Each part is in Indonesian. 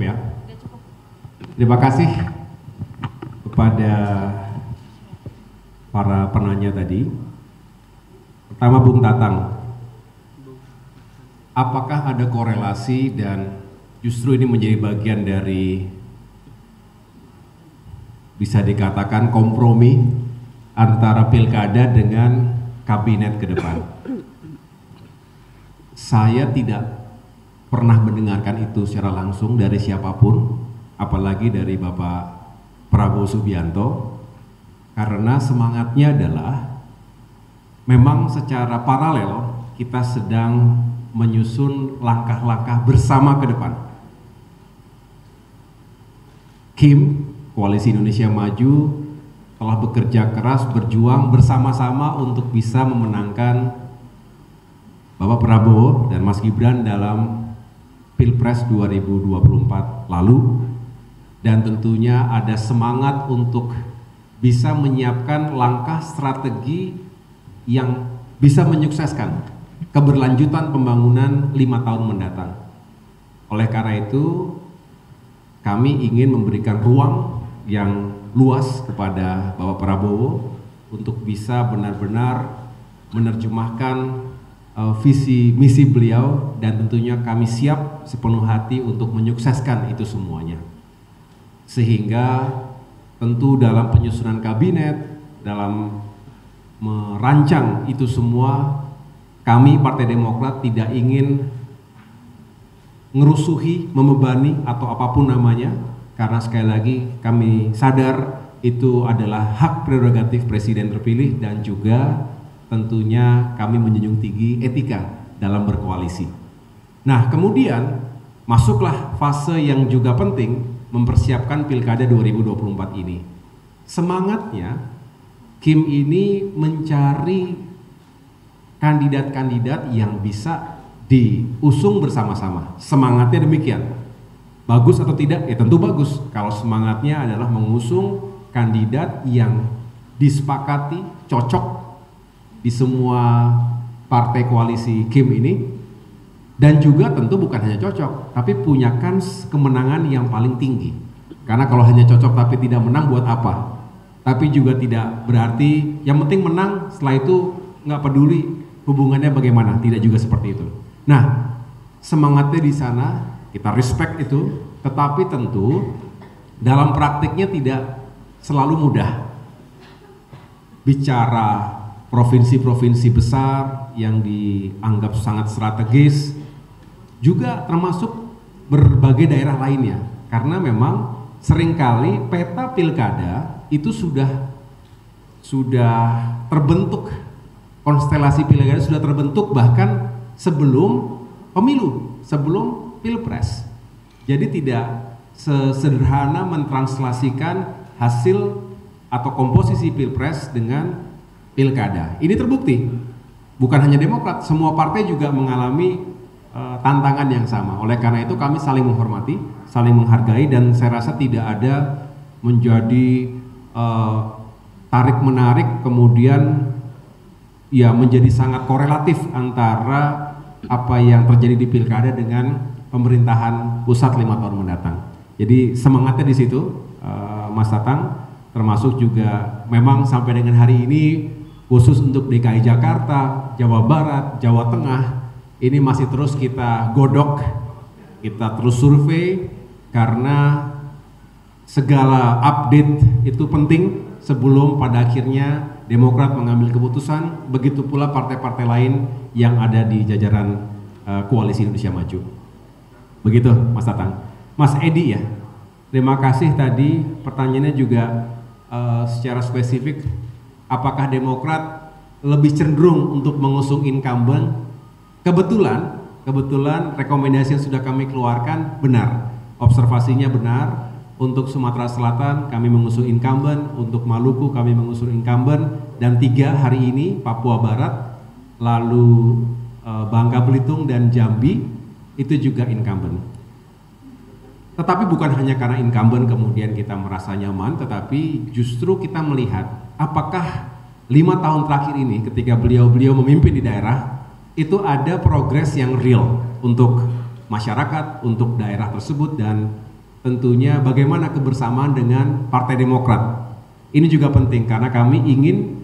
cukup ya. Terima kasih kepada para penanya tadi. Pertama, Bung Tatang, apakah ada korelasi dan justru ini menjadi bagian dari bisa dikatakan kompromi antara pilkada dengan kabinet ke depan? Saya tidak pernah mendengarkan itu secara langsung dari siapapun, apalagi dari Bapak Prabowo Subianto, karena semangatnya adalah memang secara paralel kita sedang menyusun langkah-langkah bersama ke depan. KIM, Koalisi Indonesia Maju, telah bekerja keras, berjuang bersama-sama untuk bisa memenangkan Bapak Prabowo dan Mas Gibran dalam Pilpres 2024 lalu, dan tentunya ada semangat untuk bisa menyiapkan langkah strategi yang bisa menyukseskan keberlanjutan pembangunan 5 tahun mendatang. Oleh karena itu, kami ingin memberikan ruang yang luas kepada Bapak Prabowo untuk bisa benar-benar menerjemahkan visi misi beliau, dan tentunya kami siap sepenuh hati untuk menyukseskan itu semuanya. Sehingga tentu dalam penyusunan kabinet, dalam merancang itu semua, kami Partai Demokrat tidak ingin ngerusuhi, membebani atau apapun namanya, karena sekali lagi kami sadar itu adalah hak prerogatif Presiden terpilih, dan juga tentunya kami menjunjung tinggi etika dalam berkoalisi. Nah, kemudian masuklah fase yang juga penting, mempersiapkan Pilkada 2024 ini. Semangatnya KIM ini mencari kandidat-kandidat yang bisa diusung bersama-sama. Semangatnya demikian. Bagus atau tidak? Ya tentu bagus. Kalau semangatnya adalah mengusung kandidat yang disepakati, cocok di semua partai koalisi KIM ini, dan juga tentu bukan hanya cocok, tapi punya kans kemenangan yang paling tinggi. Karena kalau hanya cocok tapi tidak menang, buat apa? Tapi juga tidak berarti yang penting menang, setelah itu nggak peduli hubungannya bagaimana, tidak juga seperti itu. Nah, semangatnya di sana, kita respect itu, tetapi tentu dalam praktiknya tidak selalu mudah. Bicara provinsi-provinsi besar yang dianggap sangat strategis, juga termasuk berbagai daerah lainnya, karena memang seringkali peta pilkada itu sudah terbentuk, konstelasi pilkada sudah terbentuk bahkan sebelum pemilu, sebelum pilpres. Jadi tidak sesederhana mentranslasikan hasil atau komposisi pilpres dengan pilkada. Ini terbukti, bukan hanya Demokrat, semua partai juga mengalami tantangan yang sama. Oleh karena itu kami saling menghormati, saling menghargai, dan saya rasa tidak ada menjadi tarik-menarik kemudian ya menjadi sangat korelatif antara apa yang terjadi di pilkada dengan pemerintahan pusat 5 tahun mendatang. Jadi semangatnya di situ, Mas Tatang, termasuk juga memang sampai dengan hari ini khusus untuk DKI Jakarta, Jawa Barat, Jawa Tengah, ini masih terus kita godok, kita terus survei, karena segala update itu penting sebelum pada akhirnya Demokrat mengambil keputusan, begitu pula partai-partai lain yang ada di jajaran Koalisi Indonesia Maju. Begitu Mas Tatang. Mas Edi ya, terima kasih tadi pertanyaannya juga secara spesifik. Apakah Demokrat lebih cenderung untuk mengusung incumbent? Kebetulan rekomendasi yang sudah kami keluarkan benar, observasinya benar. Untuk Sumatera Selatan kami mengusung incumbent, untuk Maluku kami mengusung incumbent, dan 3 hari ini Papua Barat, lalu Bangka Belitung dan Jambi itu juga incumbent. Tetapi bukan hanya karena incumbent kemudian kita merasa nyaman, tetapi justru kita melihat apakah 5 tahun terakhir ini ketika beliau memimpin di daerah itu ada progres yang real untuk masyarakat, untuk daerah tersebut, dan tentunya bagaimana kebersamaan dengan Partai Demokrat. Ini juga penting karena kami ingin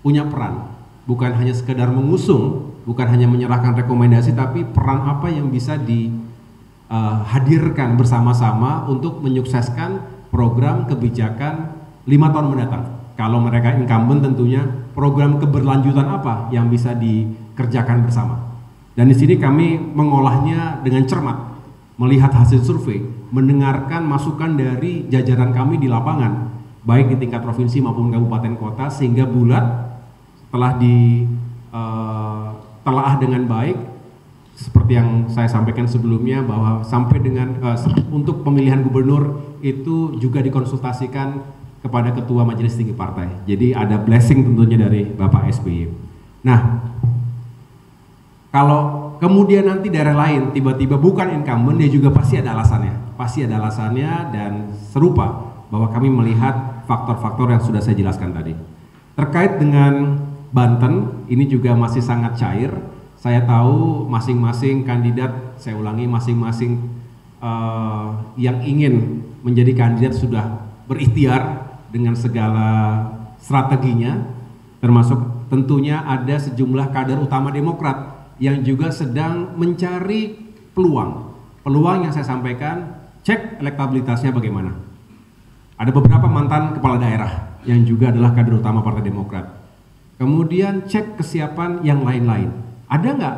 punya peran, bukan hanya sekedar mengusung, bukan hanya menyerahkan rekomendasi, tapi peran apa yang bisa dihadirkan bersama-sama untuk menyukseskan program kebijakan 5 tahun mendatang. Kalau mereka incumbent tentunya program keberlanjutan apa yang bisa dikerjakan bersama. Dan di sini kami mengolahnya dengan cermat, melihat hasil survei, mendengarkan masukan dari jajaran kami di lapangan, baik di tingkat provinsi maupun kabupaten kota, sehingga bulat setelah ditelaah dengan baik, seperti yang saya sampaikan sebelumnya bahwa sampai dengan untuk pemilihan gubernur itu juga dikonsultasikan kepada Ketua Majelis Tinggi Partai. Jadi ada blessing tentunya dari Bapak SBY. Nah, kalau kemudian nanti daerah lain tiba-tiba bukan incumbent, dia juga pasti ada alasannya. Pasti ada alasannya dan serupa bahwa kami melihat faktor-faktor yang sudah saya jelaskan tadi. Terkait dengan Banten, ini juga masih sangat cair. Saya tahu masing-masing kandidat, saya ulangi, masing-masing yang ingin menjadi kandidat sudah berikhtiar dengan segala strateginya, termasuk tentunya ada sejumlah kader utama Demokrat yang juga sedang mencari peluang. Peluang yang saya sampaikan, cek elektabilitasnya bagaimana. Ada beberapa mantan kepala daerah yang juga adalah kader utama Partai Demokrat. Kemudian cek kesiapan yang lain-lain. Ada nggak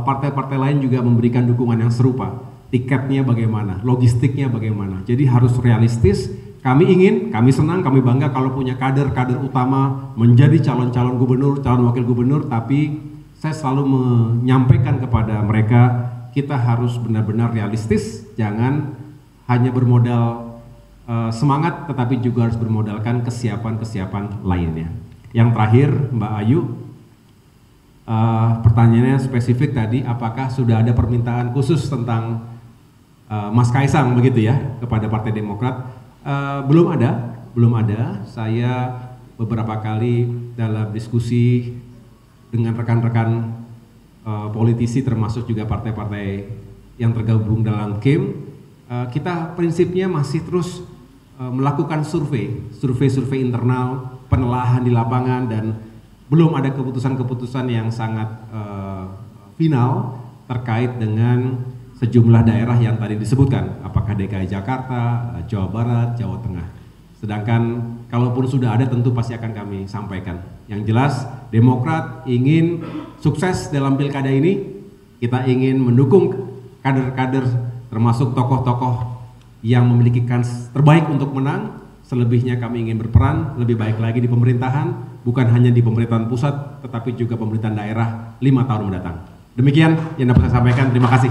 partai-partai lain juga memberikan dukungan yang serupa? Tiketnya bagaimana? Logistiknya bagaimana? Jadi harus realistis. Kami senang, kami bangga kalau punya kader-kader utama menjadi calon-calon gubernur, calon wakil gubernur, tapi saya selalu menyampaikan kepada mereka, kita harus benar-benar realistis, jangan hanya bermodal semangat, tetapi juga harus bermodalkan kesiapan-kesiapan lainnya. Yang terakhir, Mbak Ayu, pertanyaannya spesifik tadi, apakah sudah ada permintaan khusus tentang Mas Kaisang begitu ya, kepada Partai Demokrat? Belum ada. Saya beberapa kali dalam diskusi dengan rekan-rekan politisi termasuk juga partai-partai yang tergabung dalam KIM, kita prinsipnya masih terus melakukan survei internal, penelaahan di lapangan, dan belum ada keputusan-keputusan yang sangat final terkait dengan sejumlah daerah yang tadi disebutkan, apakah DKI Jakarta, Jawa Barat, Jawa Tengah. Sedangkan kalaupun sudah ada tentu pasti akan kami sampaikan. Yang jelas Demokrat ingin sukses dalam pilkada ini, kita ingin mendukung kader-kader termasuk tokoh-tokoh yang memiliki kans terbaik untuk menang. Selebihnya kami ingin berperan lebih baik lagi di pemerintahan, bukan hanya di pemerintahan pusat tetapi juga pemerintahan daerah 5 tahun mendatang. Demikian yang dapat saya sampaikan, terima kasih.